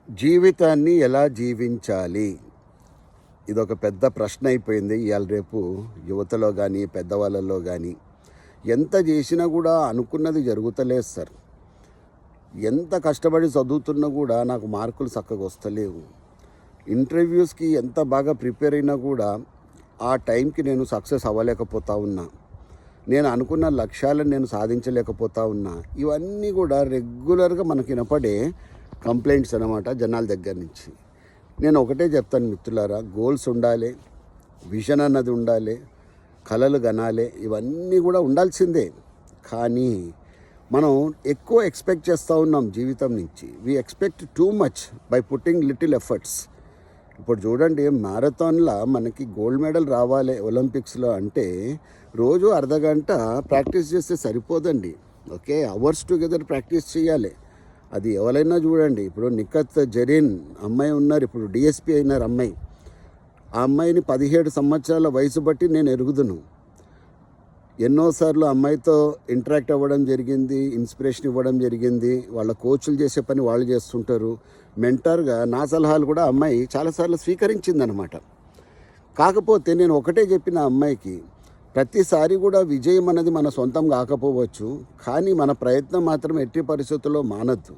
జీవితాన్ని ఎలా జీవించాలి? ఇదొక పెద్ద ప్రశ్న అయిపోయింది ఇవాళ రేపు యువతలో కానీ పెద్దవాళ్ళలో కానీ. ఎంత చేసినా కూడా అనుకున్నది జరుగుతలేదు సార్. ఎంత కష్టపడి చదువుతున్నా కూడా నాకు మార్కులు చక్కగా వస్తలేవు. ఇంటర్వ్యూస్కి ఎంత బాగా ప్రిపేర్ అయినా కూడా ఆ టైంకి నేను సక్సెస్ అవ్వలేకపోతా ఉన్నా. నేను అనుకున్న లక్ష్యాలను నేను సాధించలేకపోతా ఉన్నా. ఇవన్నీ కూడా రెగ్యులర్గా మనకి వినపడే కంప్లైంట్స్ అన్నమాట జనాల దగ్గర నుంచి. నేను ఒకటే చెప్తాను మిత్రులారా, గోల్స్ ఉండాలి, విజన్ అన్నది ఉండాలి, కలలు కనాలి, ఇవన్నీ కూడా ఉండాల్సిందే. కానీ మనం ఎక్కువ ఎక్స్పెక్ట్ చేస్తూ ఉన్నాం జీవితం నుంచి. We expect too much bye putting little efforts. ఇప్పుడు చూడండి, మ్యారథాన్లో మనకి గోల్డ్ మెడల్ రావాలి ఒలింపిక్స్లో అంటే రోజు అర్ధగంట ప్రాక్టీస్ చేస్తే సరిపోదండి. ఓకే, అవర్స్ టుగెదర్ ప్రాక్టీస్ చేయాలి. అది ఎవరైనా చూడండి, ఇప్పుడు నిఖత్ జరీన్ అమ్మాయి ఉన్నారు, ఇప్పుడు డిఎస్పీ అయినారు అమ్మాయి. ఆ అమ్మాయిని 17 సంవత్సరాల వయసు బట్టి నేను ఎరుగుదును. ఎన్నోసార్లు అమ్మాయితో ఇంటరాక్ట్ అవ్వడం జరిగింది, ఇన్స్పిరేషన్ ఇవ్వడం జరిగింది. వాళ్ళ కోచ్లు చేసే పని వాళ్ళు చేస్తుంటారు. మెంటర్గా నా సలహాలు కూడా అమ్మాయి చాలాసార్లు స్వీకరించిందనమాట. కాకపోతే నేను ఒకటే చెప్పిన అమ్మాయికి, ప్రతిసారి కూడా విజయం అనేది మన సొంతం కాకపోవచ్చు, కానీ మన ప్రయత్నం మాత్రం ఎట్టి పరిస్థితుల్లో మానద్దు.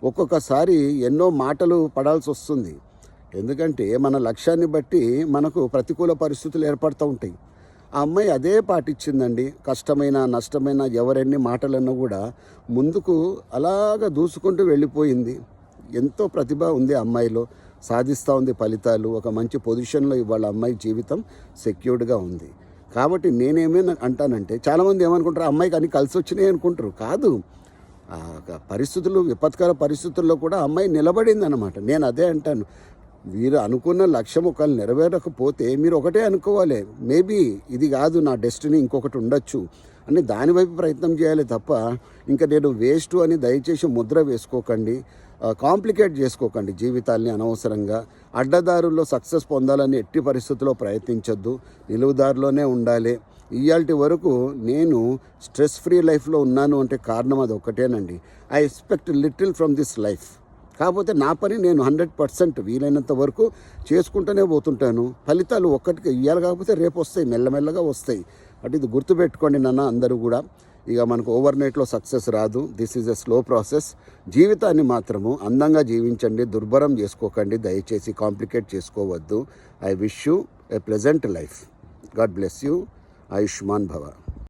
ఒక్కొక్కసారి ఎన్నో మాటలు పడాల్సి వస్తుంది. ఎందుకంటే మన లక్ష్యాన్ని బట్టి మనకు ప్రతికూల పరిస్థితులు ఏర్పడుతూ ఉంటాయి. ఆ అమ్మాయి అదే పాటించిందండి. కష్టమైన నష్టమైన ఎవరెన్ని మాటలన్నా కూడా ముందుకు అలాగ దూసుకుంటూ వెళ్ళిపోయింది. ఎంతో ప్రతిభ ఉంది అమ్మాయిలో, సాధిస్తూ ఉంది ఫలితాలు. ఒక మంచి పొజిషన్లో ఇవాళ అమ్మాయి జీవితం సెక్యూర్డ్గా ఉంది. కాబట్టి నేనేమైనా అంటానంటే, చాలామంది ఏమనుకుంటారు, అమ్మాయికి అన్ని కలిసి వచ్చినాయి అనుకుంటారు. కాదు, పరిస్థితులు, విపత్కర పరిస్థితుల్లో కూడా అమ్మాయి నిలబడింది అనమాట. నేను అదే అంటాను, మీరు అనుకున్న లక్ష్యం ఒకవేళ నెరవేరకపోతే మీరు ఒకటే అనుకోవాలి, మేబీ ఇది కాదు నా డెస్టినీ, ఇంకొకటి ఉండొచ్చు అని దానివైపు ప్రయత్నం చేయాలి తప్ప ఇంకా నేను వేస్ట్ అని దయచేసి ముద్ర వేసుకోకండి. కాంప్లికేట్ చేసుకోకండి జీవితాల్ని అనవసరంగా. అడ్డదారుల్లో సక్సెస్ పొందాలని ఎట్టి పరిస్థితుల్లో ప్రయత్నించొద్దు, నిలువుదారిలోనే ఉండాలి. ఇవాల్టి వరకు నేను స్ట్రెస్ ఫ్రీ లైఫ్లో ఉన్నాను అంటే కారణం అది ఒకటేనండి. I expect little from this life. కాకపోతే నా పని నేను 100% వీలైనంత వరకు చేసుకుంటూనే పోతుంటాను. ఫలితాలు ఒక్కటికి ఇవ్వాలి, కాకపోతే రేపు వస్తాయి, మెల్లమెల్లగా వస్తాయి. అటు ఇది గుర్తుపెట్టుకోండి నాన్న అందరూ కూడా. ఇక మనకు ఓవర్ నైట్లో సక్సెస్ రాదు. This is a slow process. జీవితాన్ని మాత్రము అందంగా జీవించండి, దుర్భరం చేసుకోకండి, దయచేసి కాంప్లికేట్ చేసుకోవద్దు. I wish you a pleasant life. God bless you. Ayushman భవ.